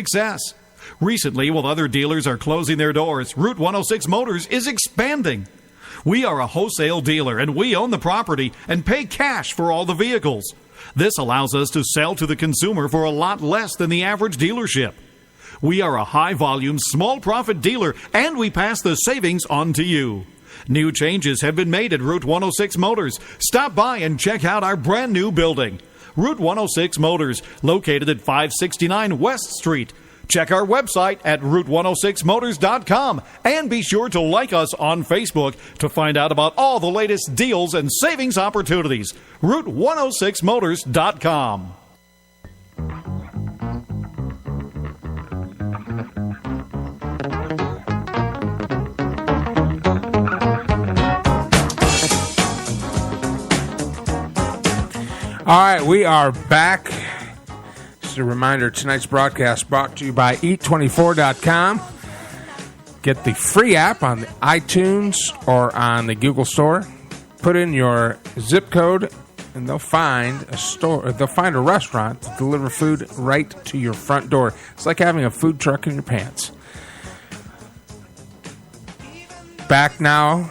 success. Recently, while other dealers are closing their doors, Route 106 Motors is expanding. We are a wholesale dealer, and we own the property and pay cash for all the vehicles. This allows us to sell to the consumer for a lot less than the average dealership. We are a high-volume, small-profit dealer, and we pass the savings on to you. New changes have been made at Route 106 Motors. Stop by and check out our brand-new building. Route 106 Motors, located at 569 West Street. Check our website at route106motors.com and be sure to like us on Facebook to find out about all the latest deals and savings opportunities. route106motors.com. All right, we are back. Just a reminder, tonight's broadcast brought to you by Eat24.com. Get the free app on the iTunes or on the Google Store. Put in your zip code, and they'll find a store. They'll find a restaurant to deliver food right to your front door. It's like having a food truck in your pants. Back now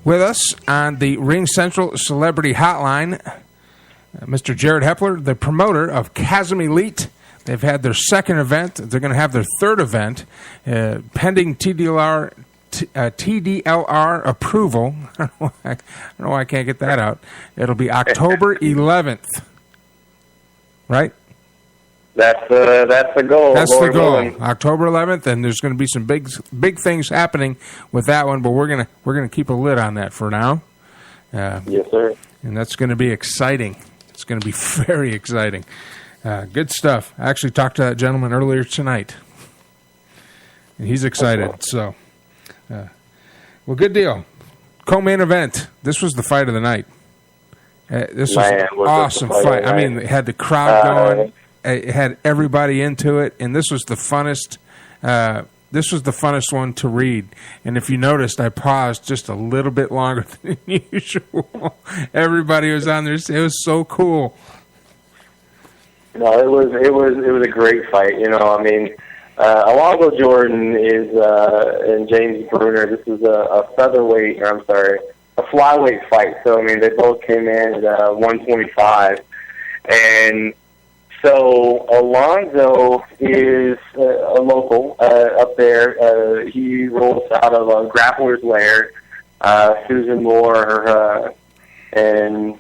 with us on the Ring Central Celebrity Hotline, Mr. Jared Hepler, the promoter of Chasm Elite. They've had their second event. They're going to have their third event, pending TDLR approval. I don't know why I can't get that out. It'll be October 11th, right? That's the goal. That's the goal. October 11th, and there's going to be some big things happening with that one. But we're gonna keep a lid on that for now. Yes, sir. And that's going to be exciting. It's going to be very exciting. Good stuff. I actually talked to that gentleman earlier tonight, and he's excited. So, well, good deal. Co-main event. This was the fight of the night. This was an awesome fight. I mean, it had the crowd going. It had everybody into it, and this was the funnest. This was the funnest one to read. And if you noticed, I paused just a little bit longer than usual. Everybody was on there. It was so cool. No, it was a great fight. You know, I mean, Alonzo Jordan is and James Bruner. This is a flyweight fight. So I mean, they both came in at 125, and so Alonzo is a local up there. He rolls out of a Grappler's Lair. Susan Moore and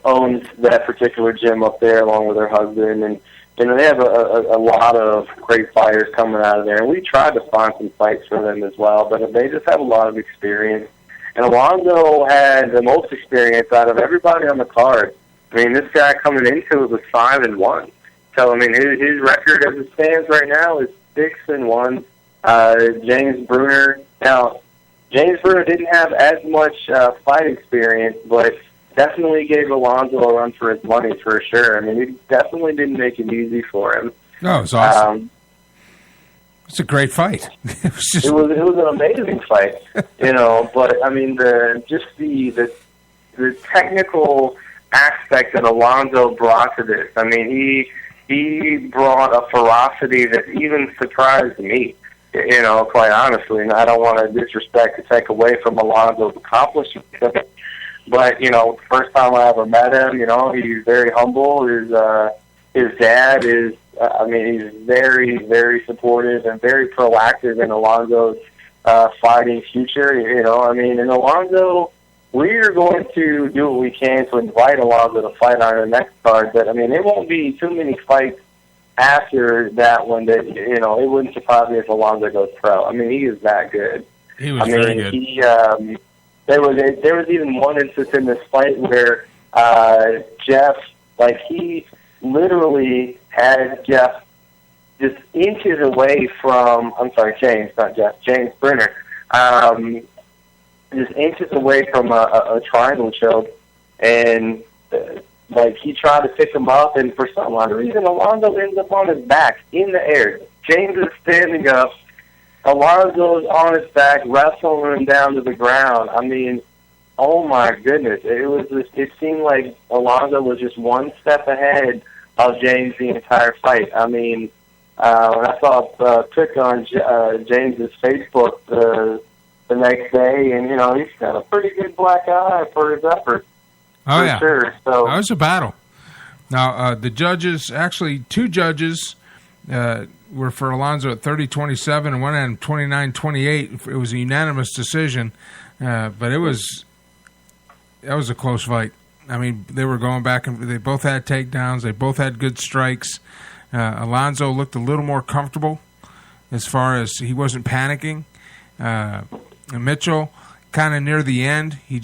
owns that particular gym up there along with her husband. And you know, they have a lot of great fighters coming out of there. And we tried to find some fights for them as well, but they just have a lot of experience. And Alonzo had the most experience out of everybody on the card. I mean, this guy coming into it was 5-1. So I mean, his record as it stands right now is 6-1. James Bruner. Now, James Bruner didn't have as much fight experience, but definitely gave Alonzo a run for his money for sure. I mean, he definitely didn't make it easy for him. No, it was awesome. It's a great fight. It was an amazing fight, you know. But I mean, the technical aspect that Alonzo brought to this. I mean, he brought a ferocity that even surprised me. You know, quite honestly, and I don't want to disrespect to take away from Alonzo's accomplishments. But you know, first time I ever met him, you know, he's very humble. His dad is, he's very, very supportive and very proactive in Alonzo's fighting future. You know, I mean, and Alonzo, we're going to do what we can to invite Alonzo to fight on our next card. But I mean, there won't be too many fights after that one that, you know, it wouldn't surprise me if Alonzo goes pro. I mean, he is that good. He was very good. There was even one instance in this fight where Jeff, like, he literally had Jeff just inches away from, James, not Jeff, James Brenner, just inches away from a triangle choke, and like, he tried to pick him up, and for some odd reason, Alonzo ends up on his back in the air. James is standing up. Alonzo's on his back, wrestling him down to the ground. I mean, oh my goodness! It seemed like Alonzo was just one step ahead of James the entire fight. I mean, And I saw a pic on James's Facebook the next day, and he's got a pretty good black eye for his effort. Oh, for yeah. Sure. So that was a battle. Now, the judges, actually 2 judges were for Alonso at 30-27 and one had 29-28. It was a unanimous decision, but that was a close fight. I mean, they were going back, and they both had takedowns. They both had good strikes. Alonso looked a little more comfortable as far as he wasn't panicking. And Mitchell, kind of near the end, he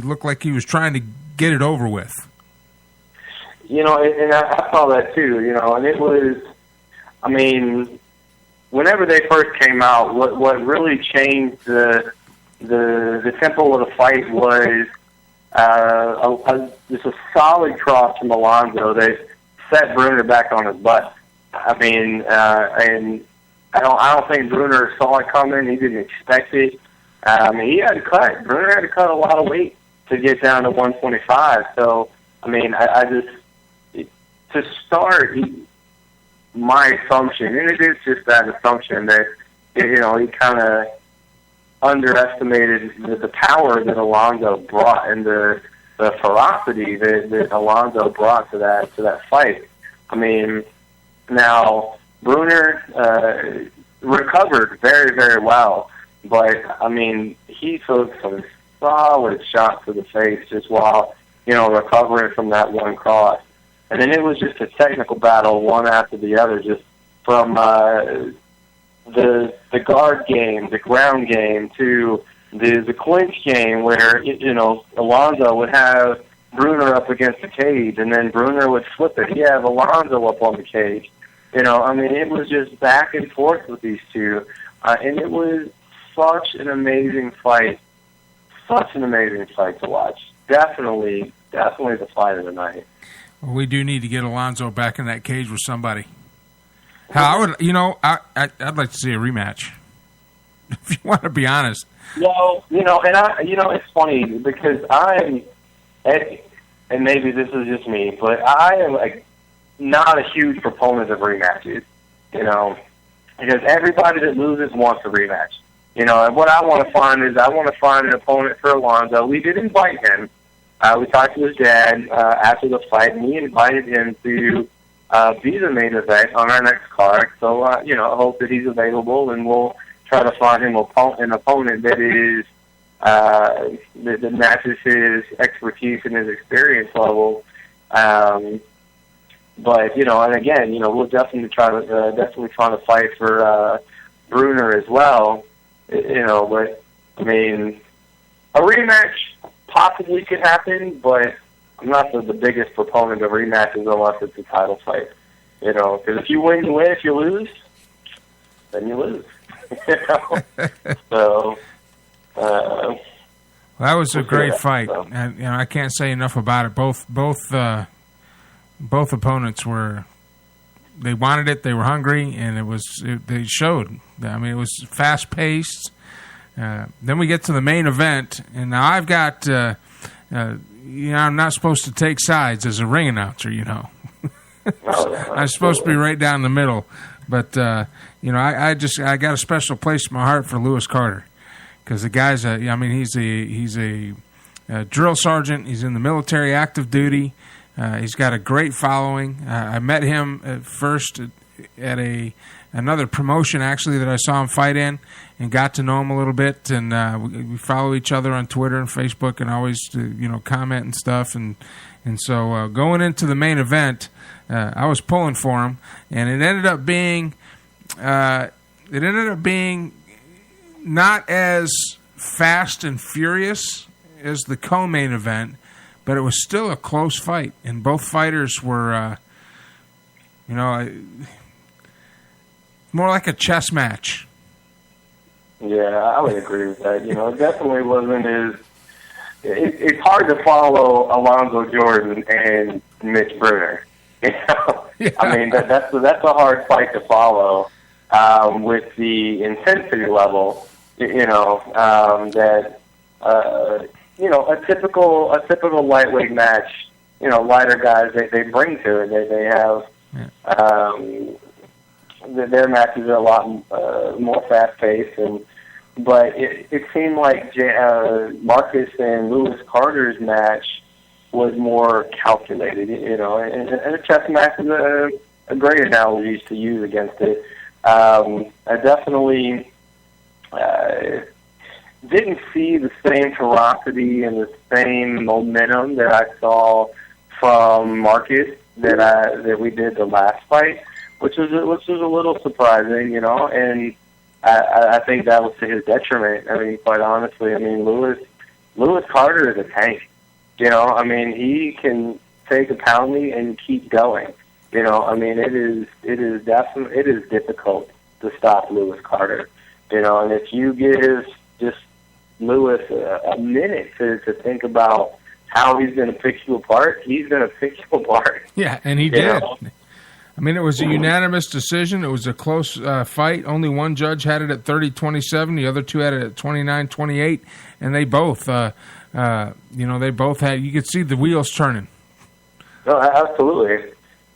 looked like he was trying to get it over with. and I saw that too. And it was, I mean, whenever they first came out, what really changed the tempo of the fight was just a solid cross from Alonso that set Bruner back on his butt. I mean, and I don't think Bruner saw it coming. He didn't expect it. I mean, he had to cut. Bruner had to cut a lot of weight to get down to 125. So, I mean, I just, to start, my assumption, and it is just that assumption that, he kind of underestimated the power that Alonso brought and the ferocity that Alonso brought to that fight. I mean, now Bruner recovered very, very well, but I mean, he took some solid shots to the face just while recovering from that one cross, and then it was just a technical battle, one after the other, just from the guard game, the ground game, to the clinch game, where Alonso would have Bruner up against the cage, and then Bruner would flip it. He'd have Alonso up on the cage. I mean, it was just back and forth with these two, and it was such an amazing fight. Such an amazing fight to watch. Definitely the fight of the night. Well, we do need to get Alonso back in that cage with somebody. I would, I'd like to see a rematch. If you want to be honest. It's funny because and maybe this is just me, but I am not a huge proponent of rematches. Because everybody that loses wants a rematch. And what I want to find is an opponent for Alonso. We did invite him. We talked to his dad after the fight, and we invited him to be the main event on our next card. So, I hope that he's available, and we'll try to find him an opponent that is that matches his expertise and his experience level. But and again, we'll definitely try to fight for Bruner as well. But I mean, a rematch possibly could happen, but I'm not the biggest proponent of rematches unless it's a title fight. Because if you win, you win. If you lose, then you lose. So. Well, that was a great fight, so. And I can't say enough about it. Both opponents they wanted it, they were hungry, and they showed. I mean, it was fast paced. Then we get to the main event, and now I've got. I'm not supposed to take sides as a ring announcer, I'm supposed to be right down the middle, but I got a special place in my heart for Lewis Carter. Because the guy's he's a drill sergeant. He's in the military, active duty. He's got a great following. I met him at first at another promotion, actually, that I saw him fight in, and got to know him a little bit. And we follow each other on Twitter and Facebook, and always comment and stuff. And so going into the main event, I was pulling for him, and it ended up being not as fast and furious as the co-main event, but it was still a close fight, and both fighters were, more like a chess match. Yeah, I would agree with that. It definitely wasn't as. It's hard to follow Alonzo Jordan and Mitch Bruner. Yeah. I mean, that's a hard fight to follow with the intensity level. A typical lightweight match. Lighter guys they bring to it. They have Their matches are a lot more fast-paced, but it seemed like Marcus and Lewis Carter's match was more calculated, and a chess match is a great analogy to use against it. I definitely didn't see the same ferocity and the same momentum that I saw from Marcus that we did the last fight, which was a little surprising, and I think that was to his detriment. I mean, quite honestly, Lewis Carter is a tank. He can take a pounding and keep going. It is difficult to stop Lewis Carter. And if you give just Lewis a minute to think about how he's going to pick you apart, he's going to pick you apart. Yeah, and he did. It was a unanimous decision. It was a close fight. Only one judge had it at 30-27. The other two had it at 29-28. And they both, they both had, you could see the wheels turning. No, absolutely.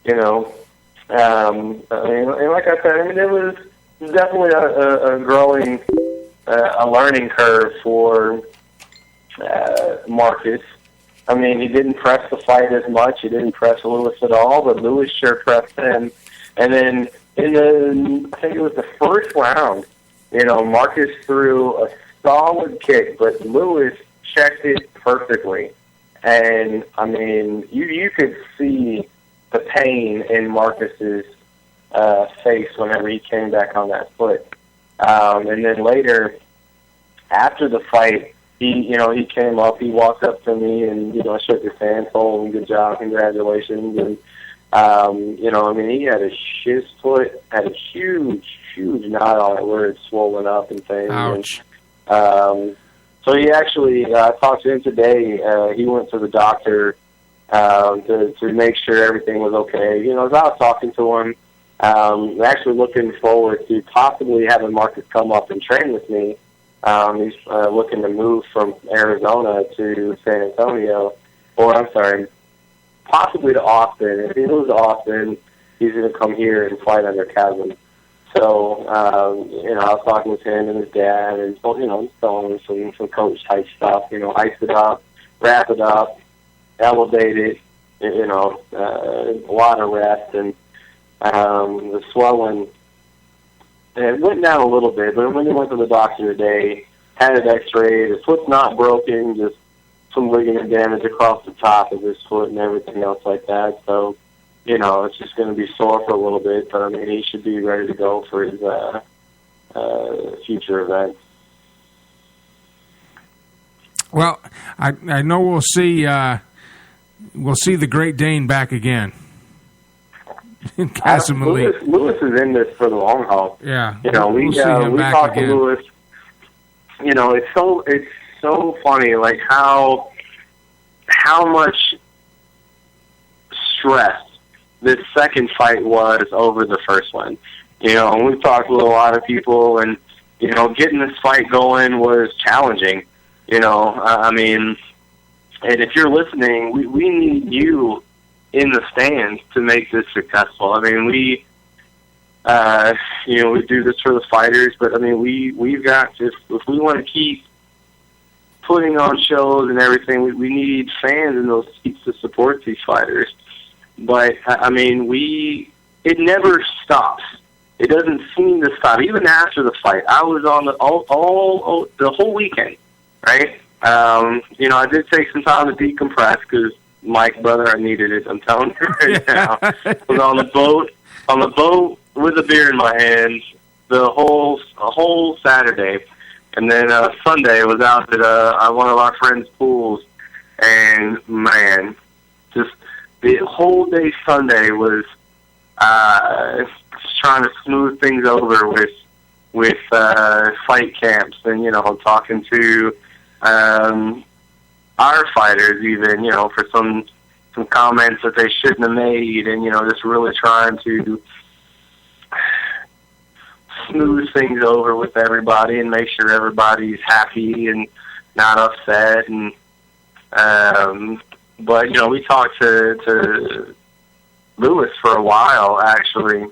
And like I said, it was definitely a growing, a learning curve for Marcus. He didn't press the fight as much. He didn't press Lewis at all, but Lewis sure pressed him. And then I think it was the first round, Marcus threw a solid kick, but Lewis checked it perfectly. And, you could see the pain in Marcus's face whenever he came back on that foot. And then later, after the fight, he came up, he walked up to me and, shook his hand, told him, good job, congratulations. And, he had his foot had a huge knot on it where it's swollen up and things. Ouch. And, so he actually, I talked to him today, he went to the doctor to make sure everything was okay. As I was talking to him, actually looking forward to possibly having Marcus come up and train with me. He's looking to move from Arizona to San Antonio, possibly to Austin. If he moves to Austin, he's going to come here and fight under Chasm. So, I was talking with him and his dad, and telling him some coach type stuff. Ice it up, wrap it up, elevate it. A lot of rest, and the swelling. It went down a little bit, but when he went to the doctor today, had it x-rayed, his foot's not broken, just some ligament damage across the top of his foot and everything else like that. So, it's just going to be sore for a little bit, but he should be ready to go for his future events. Well, I know we'll see the Great Dane back again. Chasm Lewis is in this for the long haul. Yeah, we see him back talked again. to Lewis. It's so funny, like how much stress this second fight was over the first one. And we've talked with a lot of people, and getting this fight going was challenging. And if you're listening, we need you in the stands to make this successful. We do this for the fighters, but we've got to, if we want to keep putting on shows and everything, we need fans in those seats to support these fighters. But it never stops. It doesn't seem to stop. Even after the fight, I was on the whole weekend, right? I did take some time to decompress because Mike, brother, I needed it. I'm telling you right now. I was on the boat with a beer in my hands a whole Saturday, and then Sunday was out at one of our friends' pools, and man, just the whole day Sunday was just trying to smooth things over with fight camps and talking to our fighters even, for some comments that they shouldn't have made, and just really trying to smooth things over with everybody and make sure everybody's happy and not upset. And but we talked to Lewis for a while, actually.